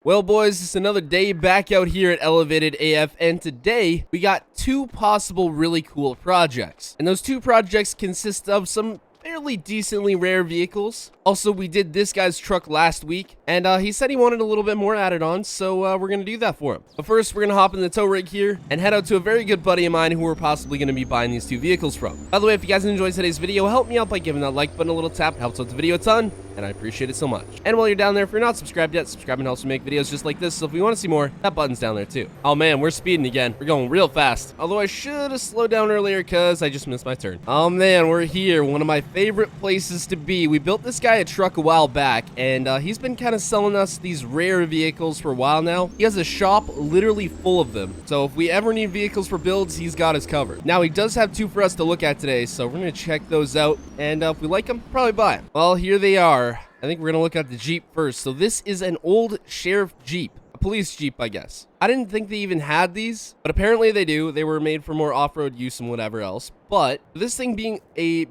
Well, boys, it's another day back out here at Elevated AF, and today we got two possible really cool projects. And those two projects consist of some fairly decently rare vehicles. Also, we did this guy's truck last week, and he said he wanted a little bit more added on, so we're going to do that for him. But first, we're going to hop in the tow rig here and head out to a very good buddy of mine who we're possibly going to be buying these two vehicles from. By the way, if you guys enjoyed today's video, help me out by giving that like button a little tap. It helps out the video a ton, and I appreciate it so much. And while you're down there, if you're not subscribed yet, subscribing helps me make videos just like this, so if you want to see more, that button's down there too. Oh man, we're speeding again. We're going real fast. Although I should have slowed down earlier because I just missed my turn. Oh man, we're here. One of my favorite places to be. We built this guy a truck a while back, and he's been kind of selling us these rare vehicles for a while now. He has a shop literally full of them. So if we ever need vehicles for builds, he's got us covered. Now, he does have two for us to look at today, so we're going to check those out. And if we like them, probably buy them. Well, here they are. I think we're going to look at the Jeep first. So this is an old sheriff Jeep. A police Jeep, I guess. I didn't think they even had these, but apparently they do. They were made for more off-road use and whatever else. But this thing being a,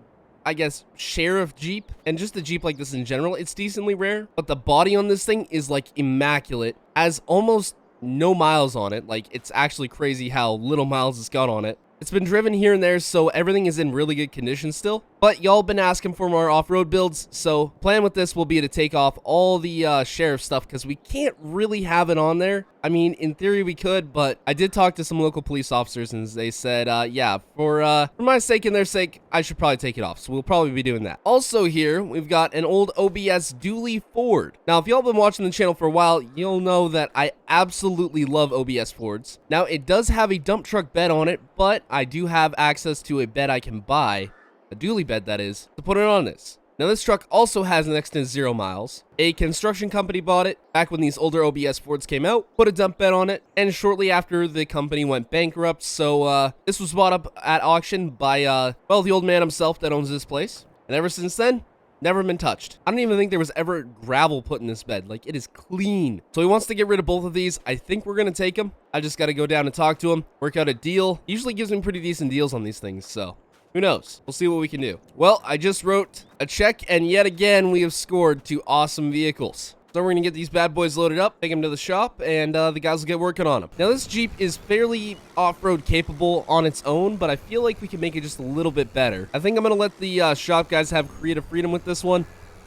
I guess, sheriff Jeep, and just a Jeep like this in general, it's decently rare. But the body on this thing is like immaculate. Has almost no miles on it. Like, it's actually crazy how little miles it's got on it. It's been driven here and there, so everything is in really good condition still. But y'all been asking for more off-road builds, so plan with this will be to take off all the sheriff stuff, because we can't really have it on there. I mean, in theory we could, but I did talk to some local police officers, and they said, yeah, for my sake and their sake, I should probably take it off. So we'll probably be doing that. Also here, we've got an old OBS dually Ford. Now, if y'all been watching the channel for a while, you'll know that I absolutely love OBS Fords. Now, it does have a dump truck bed on it, but I do have access to a bed I can buy, a dually bed that is, to put it on this. Now, this truck also has next to 0 miles. A construction company bought it back when these older OBS Fords came out, put a dump bed on it, and shortly after the company went bankrupt, so this was bought up at auction by, well, the old man himself that owns this place. And ever since then, never been touched. I don't even think there was ever gravel put in this bed. Like, it is clean. So he wants to get rid of both of these. I think we're going to take them. I just got to go down and talk to him, work out a deal. He usually gives me pretty decent deals on these things, so who knows? We'll see what we can do. Well, I just wrote a check, and yet again, we have scored 2 awesome vehicles. So we're going to get these bad boys loaded up, take them to the shop, and the guys will get working on them. Now, this Jeep is fairly off-road capable on its own, but I feel like we can make it just a little bit better. I think I'm going to let the shop guys have creative freedom with this one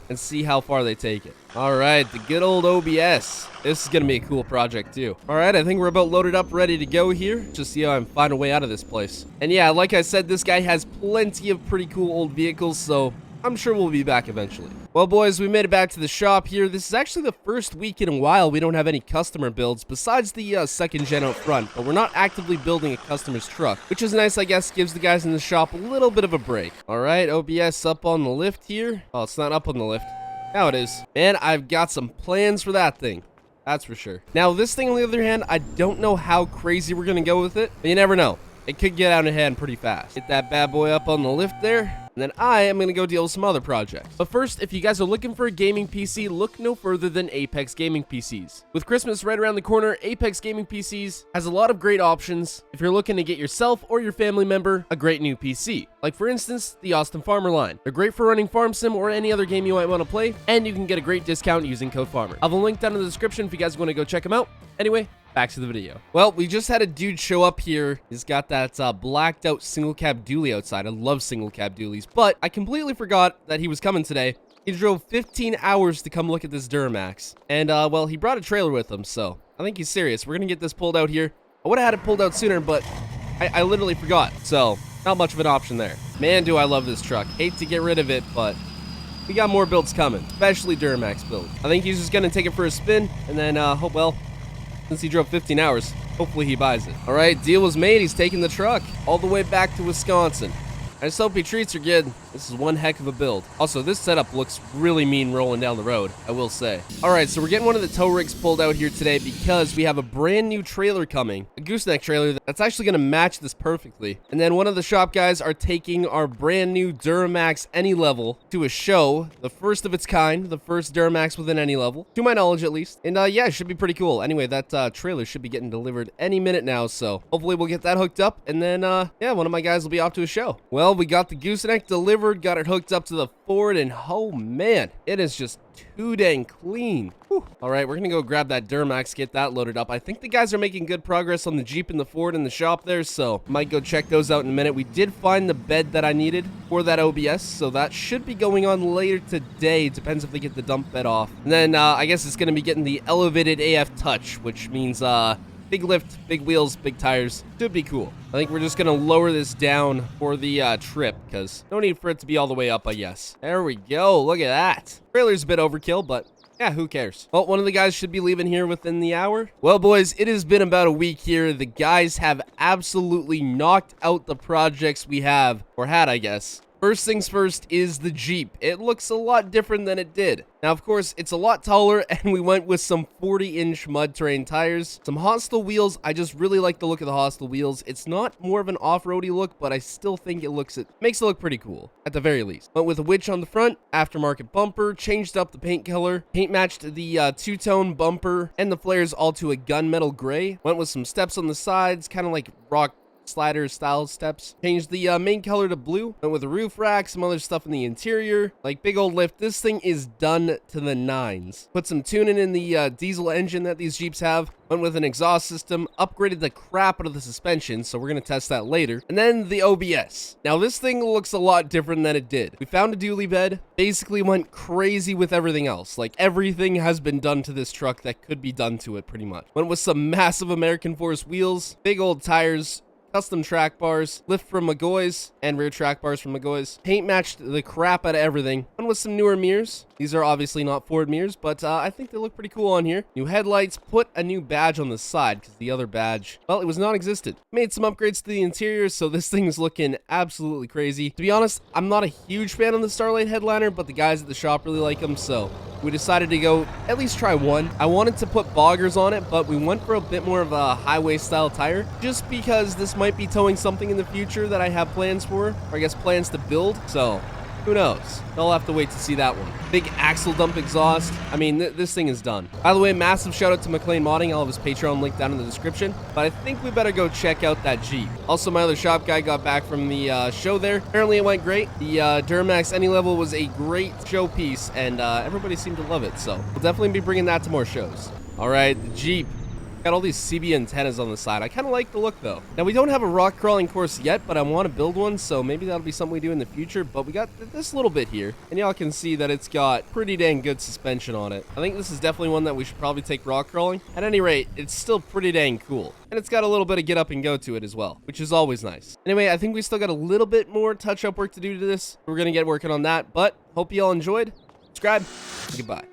and see how far they take it. All right, the good old OBS. This is going to be a cool project, too. All right, I think we're about loaded up, ready to go here. Just see how I find a way out of this place. And yeah, like I said, this guy has plenty of pretty cool old vehicles, so I'm sure we'll be back eventually. Well, boys, we made it back to the shop here. This is actually the first week in a while we don't have any customer builds besides the second gen out front, but we're not actively building a customer's truck, which is nice, I guess. Gives the guys in the shop a little bit of a break. All right, OBS up on the lift here. Oh, it's not up on the lift. Now it is. Man, I've got some plans for that thing. That's for sure. Now, this thing, on the other hand, I don't know how crazy we're going to go with it, but you never know. It could get out of hand pretty fast. Get that bad boy up on the lift there. And then I am going to go deal with some other projects. But first, if you guys are looking for a gaming PC, look no further than Apex Gaming PCs. With Christmas right around the corner, Apex Gaming PCs has a lot of great options if you're looking to get yourself or your family member a great new PC. Like, for instance, the Austin Farmer line. They're great for running Farm Sim or any other game you might want to play, and you can get a great discount using code FARMER. I'll have a link down in the description if you guys want to go check them out. Anyway, back to the video. Well, we just had a dude show up here. He's got that blacked out single cab dually outside. I love single cab dualies, but I completely forgot that he was coming today. He drove 15 hours to come look at this Duramax. And, well, he brought a trailer with him, so I think he's serious. We're going to get this pulled out here. I would have had it pulled out sooner, but I literally forgot. So, not much of an option there. Man, do I love this truck. Hate to get rid of it, but we got more builds coming, especially Duramax builds. I think he's just going to take it for a spin, and then, hope, well, since he drove 15 hours, hopefully he buys it. All right, deal was made. He's taking the truck all the way back to Wisconsin. I just hope he treats her good. This is one heck of a build. Also, this setup looks really mean rolling down the road, I will say. All right, so we're getting one of the tow rigs pulled out here today because we have a brand new trailer coming. A gooseneck trailer that's actually going to match this perfectly. And then one of the shop guys are taking our brand new Duramax Any Level to a show. The first of its kind, the first Duramax within Any Level, to my knowledge at least. And yeah, it should be pretty cool. Anyway, that trailer should be getting delivered any minute now, so hopefully we'll get that hooked up. And then, yeah, one of my guys will be off to a show. Well, we got the gooseneck delivered delivered, got it hooked up to the Ford, and oh man, it is just too dang clean. Whew. All right, we're gonna go grab that Duramax, get that loaded up. I think the guys are making good progress on the Jeep and the Ford in the shop there, so might go check those out in a minute. We did find the bed that I needed for that OBS, so that should be going on later today. Depends if they get the dump bed off. And then I guess it's gonna be getting the elevated AF touch, which means big lift, big wheels, big tires. Should be cool. I think we're just gonna lower this down for the trip, because no need for it to be all the way up, I guess. There we go. Look at that. Trailer's a bit overkill, but yeah, who cares? Well, one of the guys should be leaving here within the hour. Well, boys, it has been about a week here. The guys have absolutely knocked out the projects we have, or had, I guess. First things first is the Jeep. It looks a lot different than it did. Now, of course, it's a lot taller, and we went with some 40-inch mud terrain tires. Some Hostile wheels. I just really like the look of the Hostile wheels. It's not more of an off-roady look, but I still think it makes it look pretty cool, at the very least. Went with a witch on the front, aftermarket bumper, changed up the paint color, paint matched the two-tone bumper, and the flares all to a gunmetal gray. Went with some steps on the sides, kind of like rock slider style steps. Changed the main color to blue. Went with a roof rack, some other stuff in the interior, like big old lift. This thing is done to the nines. Put some tuning in the diesel engine that these Jeeps have. Went with an exhaust system, upgraded the crap out of the suspension, so we're gonna test that later. And then the OBS. Now this thing looks a lot different than it did. We found a dually bed, basically went crazy with everything else. Like everything has been done to this truck that could be done to it pretty much. Went with some massive American Force wheels, big old tires, custom track bars, lift from McGoy's, and rear track bars from McGoy's. Paint matched the crap out of everything. One with some newer mirrors. These are obviously not Ford mirrors, but I think they look pretty cool on here. New headlights, put a new badge on the side, because the other badge, well, it was non-existent. Made some upgrades to the interior, so this thing is looking absolutely crazy. To be honest, I'm not a huge fan of the Starlight headliner, but the guys at the shop really like them, so we decided to go at least try one. I wanted to put boggers on it, but we went for a bit more of a highway style tire, just because this might be towing something in the future that I have plans for, or I guess plans to build, so who knows? I'll have to wait to see that one. Big axle dump exhaust. I mean, this thing is done. By the way, massive shout out to McLean Modding. I'll have his Patreon link down in the description. But I think we better go check out that Jeep. Also, my other shop guy got back from the show there. Apparently, it went great. The Duramax Any Level was a great showpiece, and everybody seemed to love it. So we'll definitely be bringing that to more shows. All right, the Jeep. Got all these CB antennas on the side. I kind of like the look, though. Now, we don't have a rock crawling course yet, but I want to build one, so maybe that'll be something we do in the future. But we got this little bit here, and y'all can see that it's got pretty dang good suspension on it. I think this is definitely one that we should probably take rock crawling. At any rate, it's still pretty dang cool. And it's got a little bit of get up and go to it as well, which is always nice. Anyway, I think we still got a little bit more touch-up work to do to this. We're going to get working on that, but hope you all enjoyed. Subscribe. Goodbye.